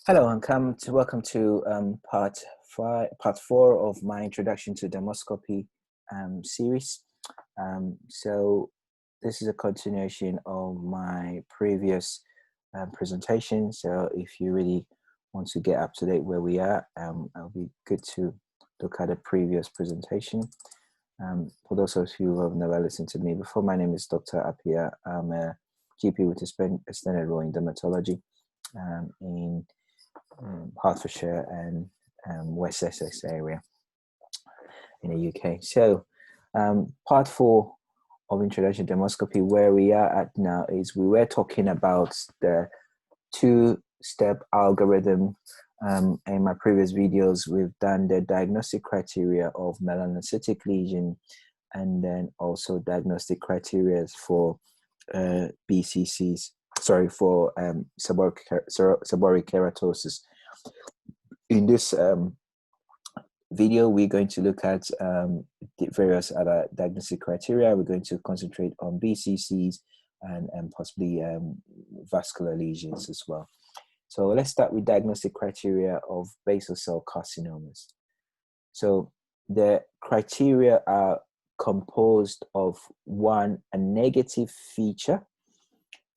Hello, and welcome to part four of my introduction to dermoscopy series. So this is a continuation of my previous presentation. So if you really want to get up to date where we are, it'll be good to look at a previous presentation. For those of you who have never listened to me before, my name is Dr. Apia. I'm a GP with extended role in dermatology in Hertfordshire and West Essex area in the UK. So part four of Introduction to Dermoscopy, where we are at now is we were talking about the two-step algorithm. In my previous videos, we've done the diagnostic criteria of melanocytic lesion and then also diagnostic criteria for BCCs, for seborrheic keratosis. In this video, we're going to look at the various other diagnostic criteria. We're going to concentrate on BCCs and possibly vascular lesions as well. So let's start with diagnostic criteria of basal cell carcinomas. So the criteria are composed of one, a negative feature,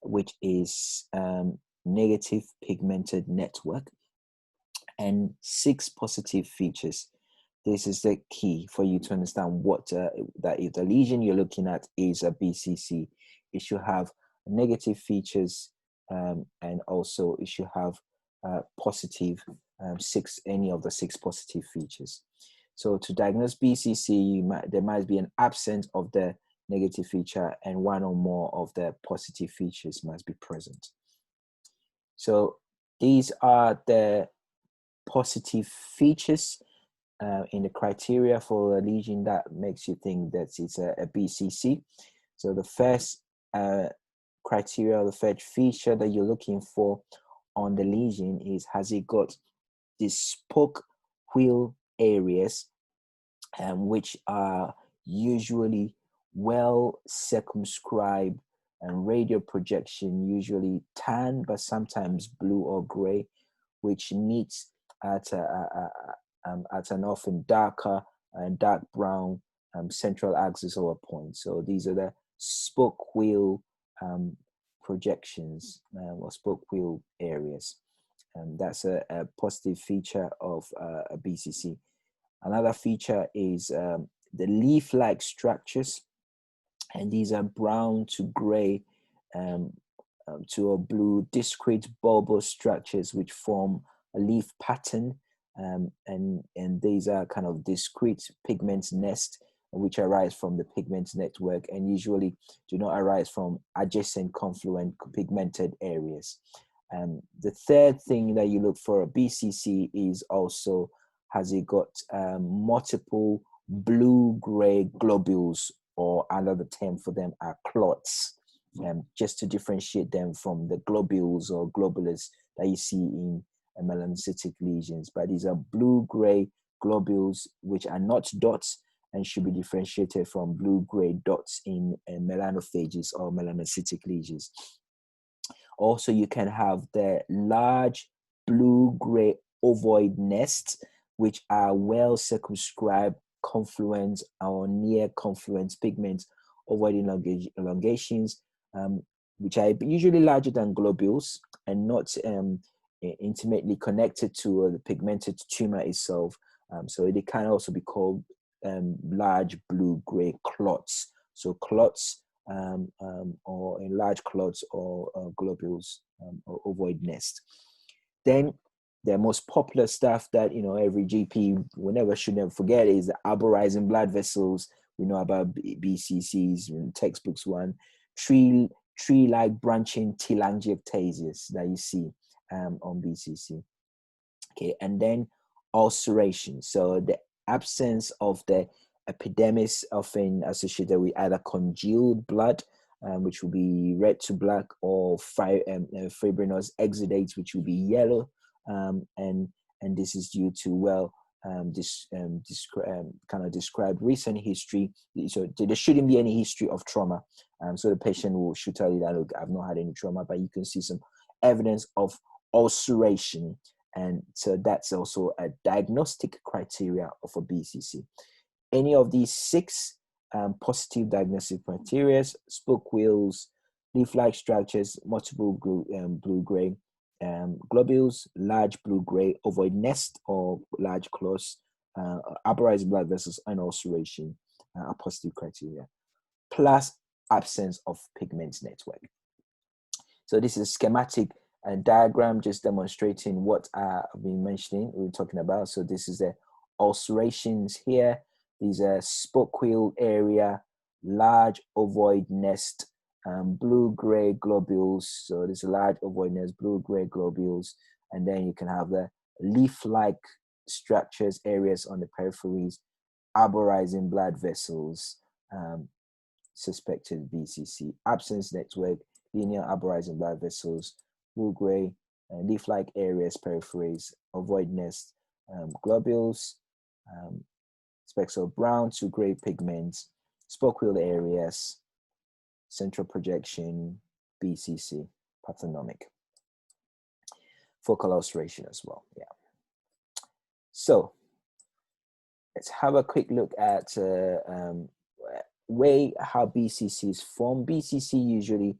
which is negative pigmented network, and 6 positive features. This is the key for you to understand what that if the lesion you're looking at is a BCC, it should have negative features and also it should have positive any of the 6 positive features. So to diagnose BCC, there might be an absence of the negative feature and one or more of the positive features must be present. So these are the positive features in the criteria for a lesion that makes you think that it's a BCC. So the first criteria, the first feature that you're looking for on the lesion is, has it got these spoke wheel areas, which are usually well circumscribed and radial projection, usually tan, but sometimes blue or gray, which meets at an often darker and dark brown central axis or point. So these are the spoke wheel projections or spoke wheel areas. That's a positive feature of a BCC. Another feature is the leaf-like structures, and these are brown to gray to a blue discrete bulbous structures which form a leaf pattern, and these are kind of discrete pigment nest which arise from the pigment network and usually do not arise from adjacent confluent pigmented areas. The third thing that you look for a BCC is also, has it got multiple blue-gray globules, or another term for them are clots, just to differentiate them from the globules or globulars that you see in melanocytic lesions. But these are blue-gray globules which are not dots and should be differentiated from blue-gray dots in melanophages or melanocytic lesions. Also, you can have the large blue-gray ovoid nests, which are well circumscribed confluent or near confluent pigment ovoid elongations, which are usually larger than globules and not intimately connected to the pigmented tumor itself. So they can also be called large blue-gray clots. So clots or enlarged clots or globules or ovoid nest. Then the most popular stuff that every GP should never forget is the arborizing blood vessels. We know about BCCs in textbooks. One, tree-like branching telangiectasias that you see on BCC. Okay, and then ulceration. So the absence of the epidermis, often associated with either congealed blood, which will be red to black, or fibrinous exudates, which will be yellow, and this is due to kind of described recent history. So there shouldn't be any history of trauma. So the patient should tell you that, look, I've not had any trauma, but you can see some evidence of ulceration And so that's also a diagnostic criteria of a BCC. Any of these six positive diagnostic criteria: spoke wheels, leaf-like structures, multiple blue-gray globules, large blue-gray ovoid nest or large claws, aberrated blood vessels, and ulceration are positive criteria, plus absence of pigment network. So this is a schematic diagram just demonstrating what I've been mentioning, we're talking about. So this is the ulcerations here. These are spoke wheel area, large ovoid nest, blue-gray globules. So this is large ovoid nest, blue-gray globules. And then you can have the leaf-like structures, areas on the peripheries, arborizing blood vessels, suspected BCC, absence network, linear arborizing blood vessels, blue-gray, leaf-like areas, peripheries, ovoid nest, globules, specks of brown to gray pigments, spoke wheel areas, central projection, BCC, pathognomic. Focal ulceration as well, yeah. So let's have a quick look at way how BCCs form. BCC usually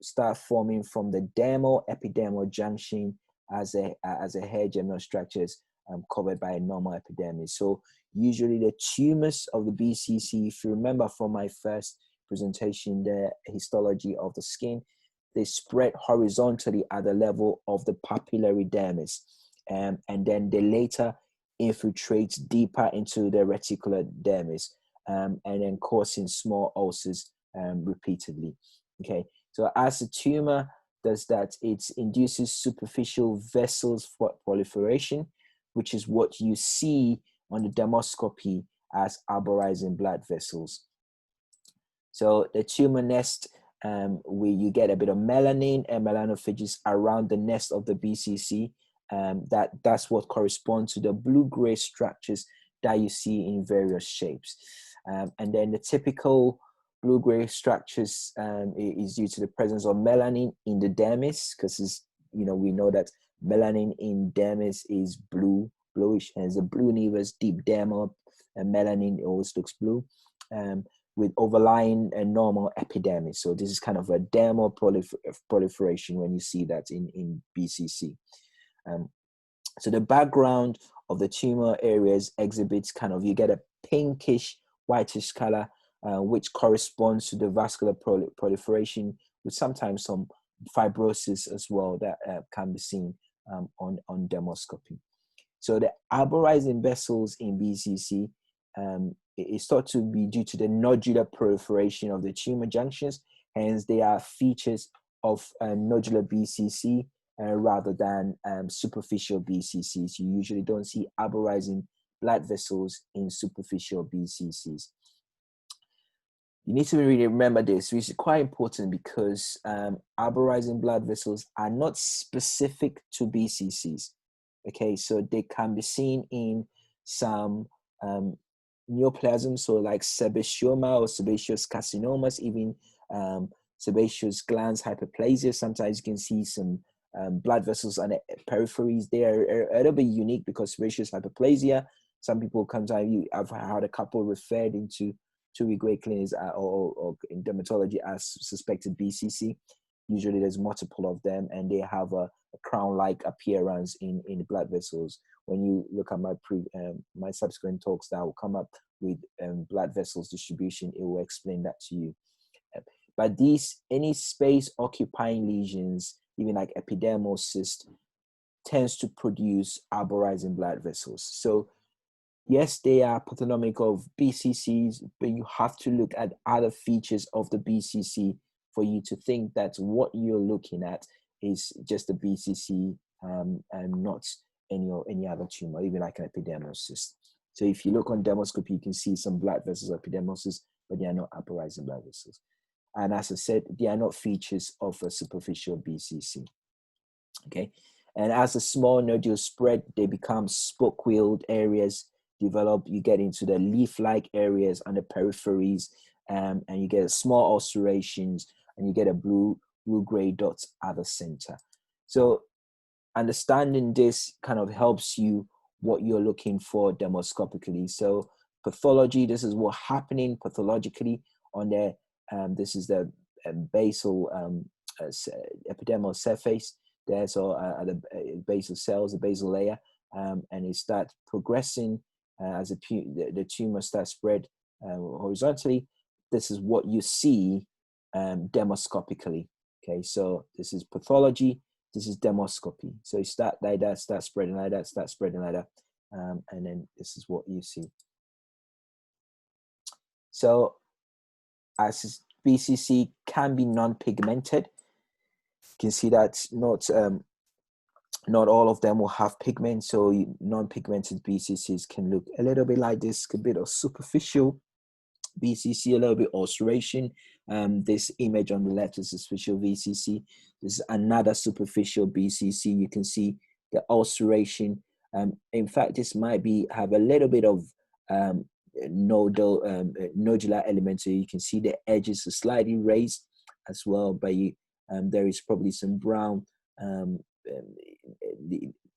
start forming from the dermal epidermal junction as a hair general structures covered by a normal epidermis. So usually the tumors of the BCC, if you remember from my first presentation, the histology of the skin, they spread horizontally at the level of the papillary dermis, and then they later infiltrate deeper into the reticular dermis, and then causing small ulcers repeatedly. Okay, so as the tumor does that, it induces superficial vessels for proliferation, which is what you see on the dermoscopy as arborizing blood vessels. So the tumor nest, where you get a bit of melanin and melanophages around the nest of the BCC, that's what corresponds to the blue-gray structures that you see in various shapes. And then the typical blue-gray structures is due to the presence of melanin in the dermis, because we know that melanin in dermis is bluish, and the blue nevus, deep dermal, and melanin always looks blue, with overlying a normal epidermis. So this is kind of a dermal proliferation when you see that in BCC. So the background of the tumor areas exhibits you get a pinkish, whitish color, which corresponds to the vascular proliferation, with sometimes some fibrosis as well that can be seen on dermoscopy. So the arborizing vessels in BCC is thought to be due to the nodular proliferation of the tumor junctions. Hence, they are features of nodular BCC rather than superficial BCCs. You usually don't see arborizing blood vessels in superficial BCCs. You need to really remember this, which is quite important, because arborizing blood vessels are not specific to BCCs. Okay, so they can be seen in some neoplasms, so like sebaceoma or sebaceous carcinomas, even sebaceous glands hyperplasia. Sometimes you can see some blood vessels on the peripheries. They are a little bit unique because sebaceous hyperplasia, some people I've had a couple referred into two-week clinics or in dermatology as suspected BCC. Usually there's multiple of them, and they have a crown-like appearance in the blood vessels. When you look at my subsequent talks that will come up with blood vessels distribution, it will explain that to you. But any space occupying lesions, even like epidermal cyst, tends to produce arborizing blood vessels. So yes, they are pathognomic of BCCs, but you have to look at other features of the BCC for you to think that what you're looking at is just a BCC and not any other tumor, even like an epidermal cyst. So if you look on dermoscopy, you can see some blood vessels, epidermal cysts, but they are not arborizing blood vessels. And as I said, they are not features of a superficial BCC. Okay, and as the small nodules spread, they become spoke-wheeled areas develop. You get into the leaf-like areas on the peripheries, and you get small ulcerations, and you get a blue-gray dots at the center. So understanding this kind of helps you what you're looking for dermoscopically. So pathology, this is what's happening pathologically on there. This is the basal epidermal surface there, so at the basal cells, the basal layer, and it starts progressing as the tumor starts spread horizontally. This is what you see dermoscopically. Okay, so this is pathology, this is dermoscopy. So you start like that, start spreading like that, start spreading like that, and then this is what you see. So as BCC can be non-pigmented, you can see that not all of them will have pigment. So non-pigmented BCCs can look a little bit like this, a bit of superficial BCC, a little bit ulceration. This image on the left is a superficial BCC. This is another superficial BCC. You can see the ulceration. In fact, this might have a little bit of nodular elements. So you can see the edges are slightly raised as well, but there is probably some brown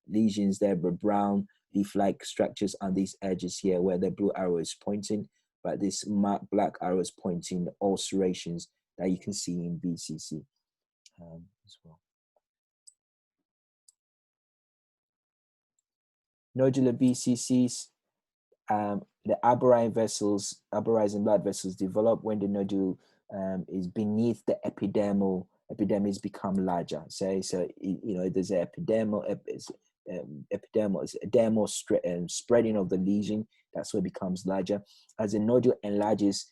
lesions there, but brown leaf-like structures on these edges here where the blue arrow is pointing. But this black arrow is pointing the ulcerations that you can see in BCC as well. Nodular BCCs, the arborizing blood vessels develop when the nodule is beneath the epidermis become larger. So there's an dermal spreading of the lesion. That's where it becomes larger. As the nodule enlarges,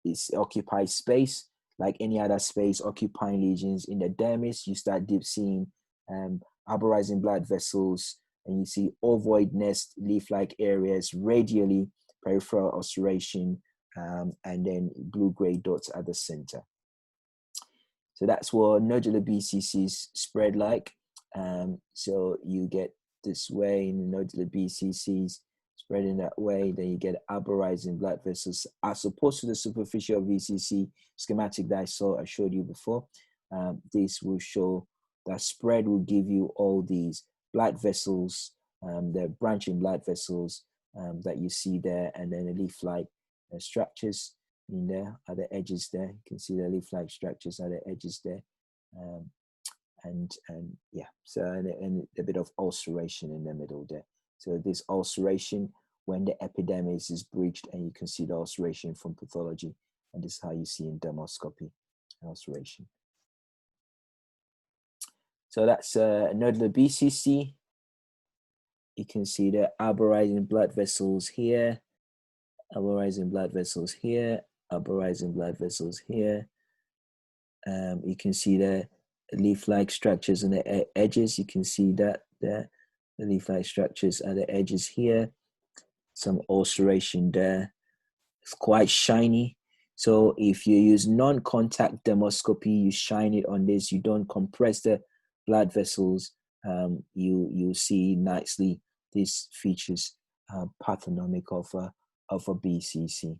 it occupies space like any other space occupying lesions in the dermis. You start seeing arborizing blood vessels, and you see ovoid nest leaf-like areas radially, peripheral ulceration, and then blue-gray dots at the center. So that's what nodular BCCs spread like. So you get this way in nodular BCCs spreading that way. Then you get arborizing blood vessels as opposed to the superficial BCC schematic that I showed you before. This will show that spread will give you all these blood vessels, the branching blood vessels that you see there, and then the leaf-like structures in there at the edges there. You can see the leaf-like structures at the edges there, and yeah, so and a bit of ulceration in the middle there. So this ulceration when the epidermis is breached, and you can see the ulceration from pathology, and this is how you see in dermoscopy ulceration. So that's nodular BCC. You can see the arborizing blood vessels here, arborizing blood vessels here, arborizing blood vessels here. You can see the leaf-like structures on the edges. You can see that there, the leaf-like structures at the edges here. Some ulceration there. It's quite shiny. So if you use non-contact dermoscopy, you shine it on this. You don't compress the blood vessels. You see nicely these features pathognomic of a BCC.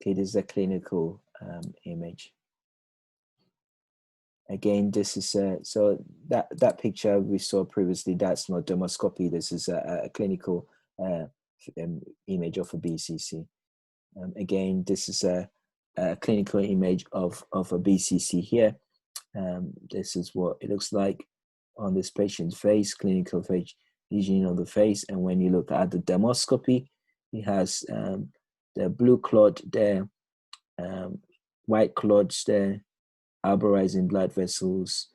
Okay, this is a clinical image. Again, this is so that picture we saw previously. That's not dermoscopy. This is a clinical image of a BCC. Again, this is a clinical image of a BCC here. This is what it looks like on this patient's face, clinical face lesion on the face. And when you look at the dermoscopy, it has the blue clot there, white clots there, arborizing blood vessels,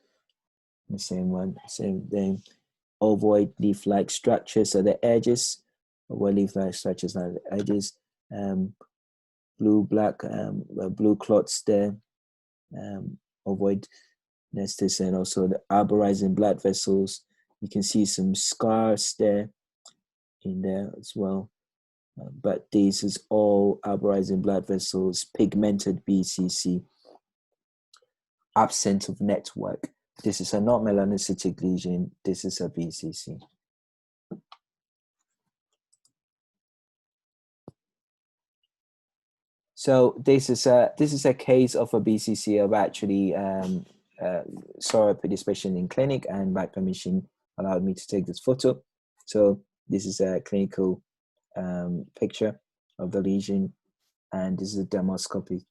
the same one, same thing. Ovoid leaf-like structures at the edges, ovoid leaf-like structures at the edges, blue clots there, ovoid nestis, and also the arborizing blood vessels. You can see some scars there in there as well. But this is all arborizing blood vessels, pigmented BCC, absence of network. This is a non-melanocytic lesion. This is a BCC. So this is a case of a BCC of actually saw a participation in clinic, and by permission allowed me to take this photo. So this is a clinical picture of the lesion, and this is a dermoscopy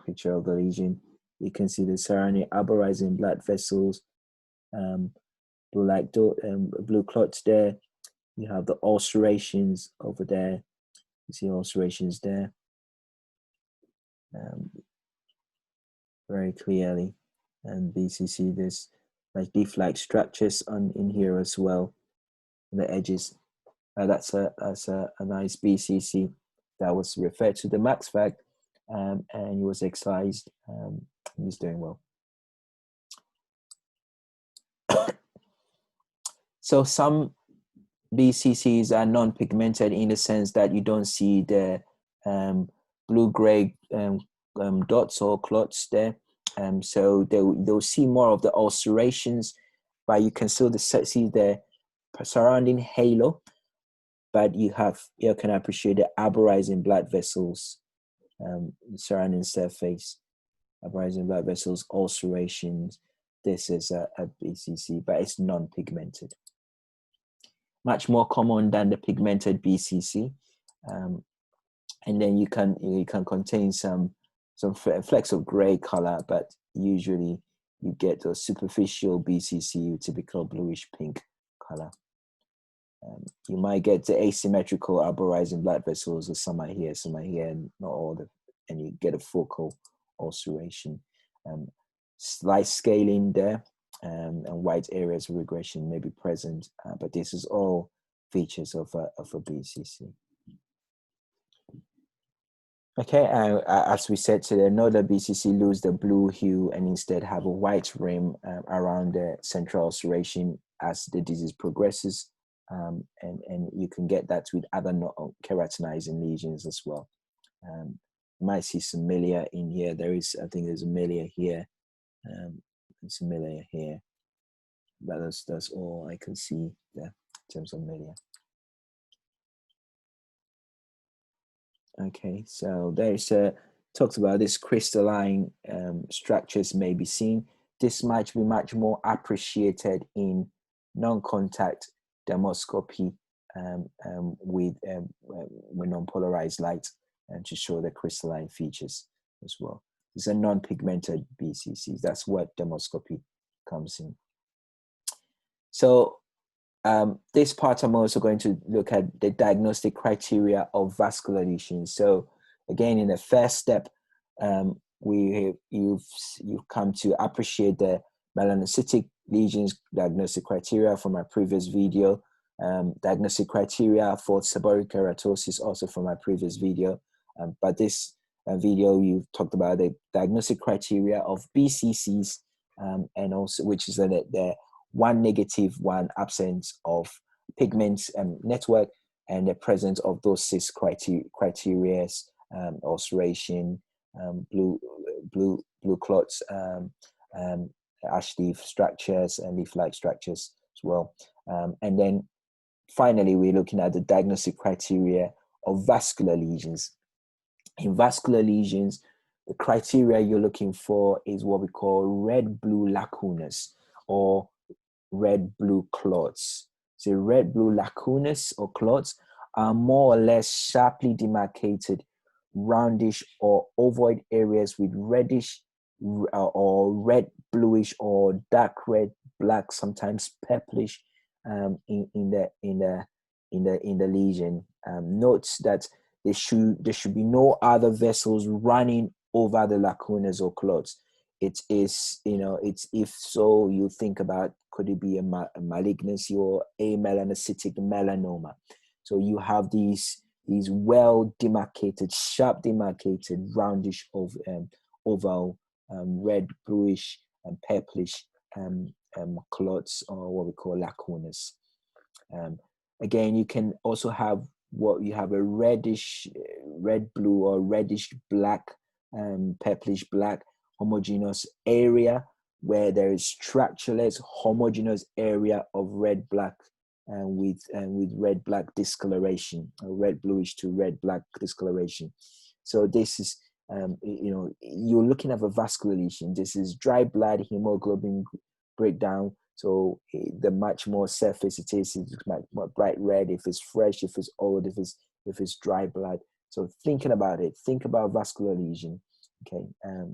picture of the lesion. You can see the surrounding arborizing blood vessels, blue clots there. You have the ulcerations over there. You see ulcerations there very clearly. And BCC, there's like leaf-like structures in here as well, on the edges. That's a nice BCC that was referred to the max vac, and he was excised. He's doing well. So some BCCs are non-pigmented in the sense that you don't see the blue-gray dots or clots there. So they'll see more of the ulcerations, but you can still see the surrounding halo. But you can appreciate the arborizing blood vessels, surrounding surface, arborizing blood vessels, ulcerations. This is a BCC, but it's non-pigmented. Much more common than the pigmented BCC, and then you can contain some flecks of gray color, but usually you get a superficial BCC, typical bluish pink color. You might get the asymmetrical arborizing blood vessels, or some are here, and not all and you get a focal ulceration. Slight scaling there, and white areas of regression may be present, but this is all features of a BCC. Okay, as we said today, another BCC lose the blue hue and instead have a white rim around the central ulceration as the disease progresses, and you can get that with other keratinizing lesions as well. You might see some milia in here. I think there's a milia here, some milia here, but that's all I can see there in terms of milia. Okay, so there's talks about this crystalline structures may be seen. This might be much more appreciated in non-contact dermoscopy with non-polarized light, and to show the crystalline features as well. It's a non-pigmented BCCs. That's what dermoscopy comes in. So this part, I'm also going to look at the diagnostic criteria of vascular lesions. So again, in the first step, you've come to appreciate the melanocytic lesions diagnostic criteria from my previous video, diagnostic criteria for seborrheic keratosis also from my previous video. But this video, you've talked about the diagnostic criteria of BCCs, and also which is the one negative, one absence of pigment network, and the presence of those 6 criteria: ulceration, blue clots, ash leaf structures, and leaf-like structures as well. And then finally, we're looking at the diagnostic criteria of vascular lesions. In vascular lesions, the criteria you're looking for is what we call red-blue lacunas or red-blue clots. So red-blue lacunas or clots are more or less sharply demarcated, roundish or ovoid areas with reddish or red bluish or dark red, black, sometimes purplish in the lesion. Note that there should be no other vessels running over the lacunas or clots. It is, it's, if so, you think about, could it be a malignancy or a melanocytic melanoma? So you have these well demarcated, sharp demarcated, roundish of oval, red, bluish, and purplish clots, or what we call lacunas. Again, you can also have a reddish, red blue or reddish black, purplish black homogeneous area where there is structureless homogeneous area of red black with red black discoloration, or red bluish to red black discoloration. So this is you're looking at a vascular lesion. This is dry blood, hemoglobin breakdown. So the much more surface it is, it's much more bright red. If it's fresh, if it's old, if it's dry blood. So thinking about it, think about vascular lesion. Okay,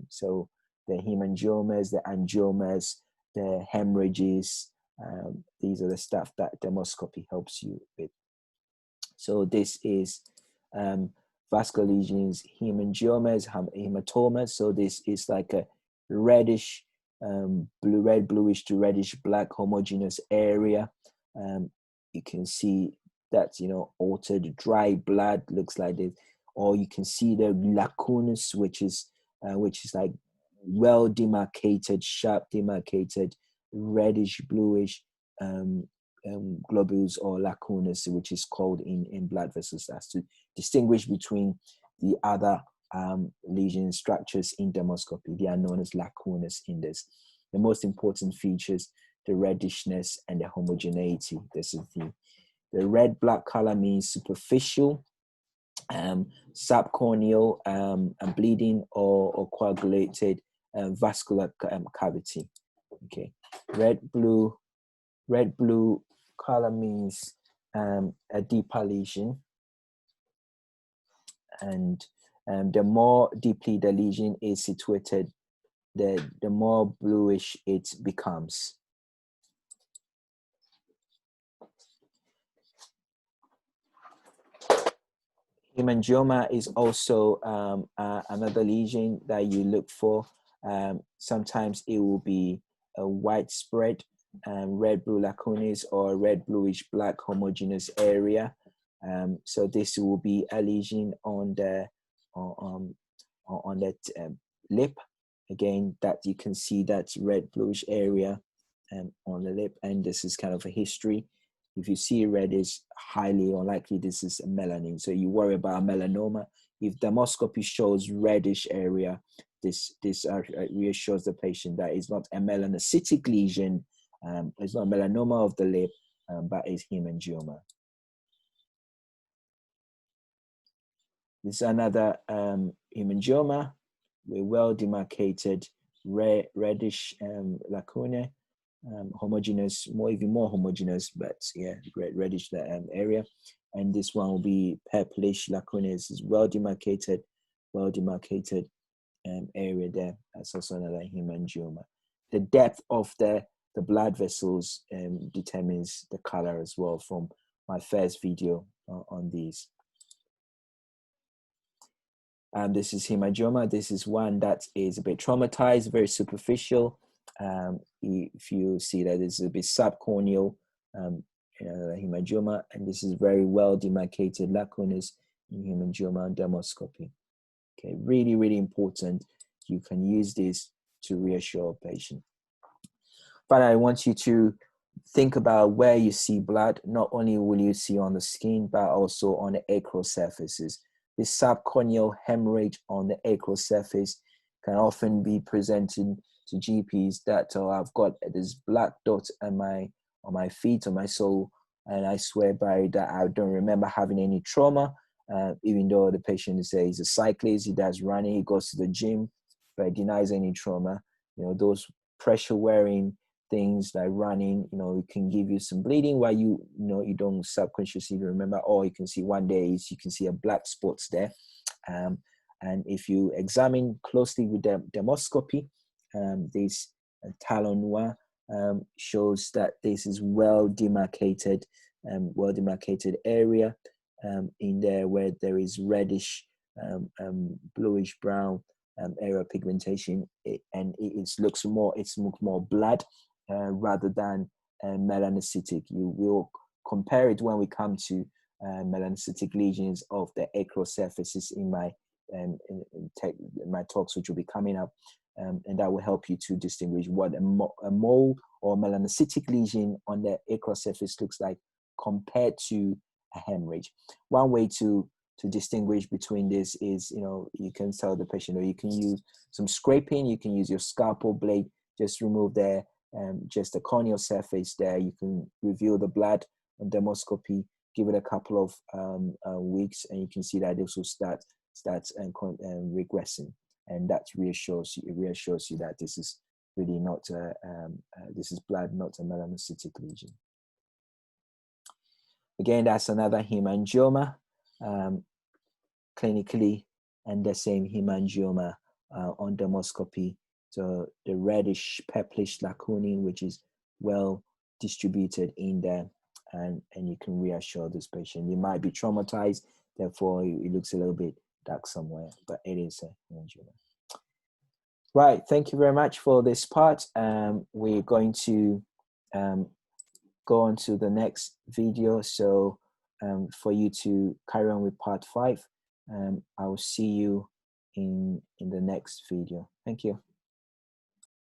so the hemangiomas, the angiomas, the hemorrhages. These are the stuff that dermoscopy helps you with. So this is vascular lesions, hemangiomas, hematomas. So this is like a reddish, bluish to reddish black homogeneous area. You can see that, altered dry blood looks like this, or you can see the lacunas, which is like well demarcated, sharp demarcated, reddish bluish globules or lacunas, which is called in blood vessels, as to distinguish between the other lesion structures in dermoscopy. They are known as lacunas in this. The most important features, the reddishness and the homogeneity. This is the red black color means superficial, subcorneal bleeding or coagulated vascular cavity. Okay, red blue color means a deeper lesion, and the more deeply the lesion is situated, the more bluish it becomes. Hemangioma is also another lesion that you look for. Sometimes it will be a widespread red blue lacunas or red bluish black homogeneous area. So this will be a lesion on the lip. Again, that you can see that red bluish area on the lip, and this is kind of a history. If you see red, is highly unlikely this is a melanin. So you worry about a melanoma. If dermoscopy shows reddish area, this reassures the patient that it's not a melanocytic lesion. It's not melanoma of the lip, but it's hemangioma. This is another hemangioma with well demarcated reddish lacuna. Homogeneous, even more homogeneous, but yeah, reddish area. And this one will be purplish lacunas, is well demarcated area there. That's also another hemangioma. The depth of the blood vessels determines the color as well, from my first video on these. This is hemangioma. This is one that is a bit traumatized, very superficial. If you see that this is a bit subcorneal hemangioma, and this is very well demarcated lacunas in hemangioma and dermoscopy. Okay, really, really important. You can use this to reassure a patient. But I want you to think about where you see blood. Not only will you see on the skin, but also on the acral surfaces. This subcorneal hemorrhage on the acral surface can often be presented to GPs that I've got this black dot on my feet, on my sole, and I swear by that I don't remember having any trauma, even though the patient says he's a cyclist, he does running, he goes to the gym, but he denies any trauma. Those pressure wearing things like running, it can give you some bleeding while you don't subconsciously remember. Or you can see one day you can see a black spots there, and if you examine closely with the dermoscopy, this talon noir shows that this is well demarcated area in there where there is reddish bluish brown area pigmentation, and it looks more blood rather than melanocytic. You will compare it when we come to melanocytic lesions of the acral surfaces in my my talks, which will be coming up, and that will help you to distinguish what a mole or melanocytic lesion on the acral surface looks like compared to a hemorrhage. One way to distinguish between this is, you can tell the patient, or you can use some scraping, you can use your scalpel blade, just remove just the corneal surface there. You can reveal the blood on dermoscopy, give it a couple of weeks, and you can see that this will start starts regressing, and that reassures you that this is really not this is blood, not a melanocytic lesion. Again, that's another hemangioma, clinically, and the same hemangioma on dermoscopy. So the reddish purplish lacunae, which is well distributed in there, and you can reassure this patient. They might be traumatized, therefore it looks a little bit dark somewhere, but it is a hemangioma. Right, thank you very much for this part. We're going to go on to the next video. So for you to carry on with part 5, I will see you in the next video. Thank you.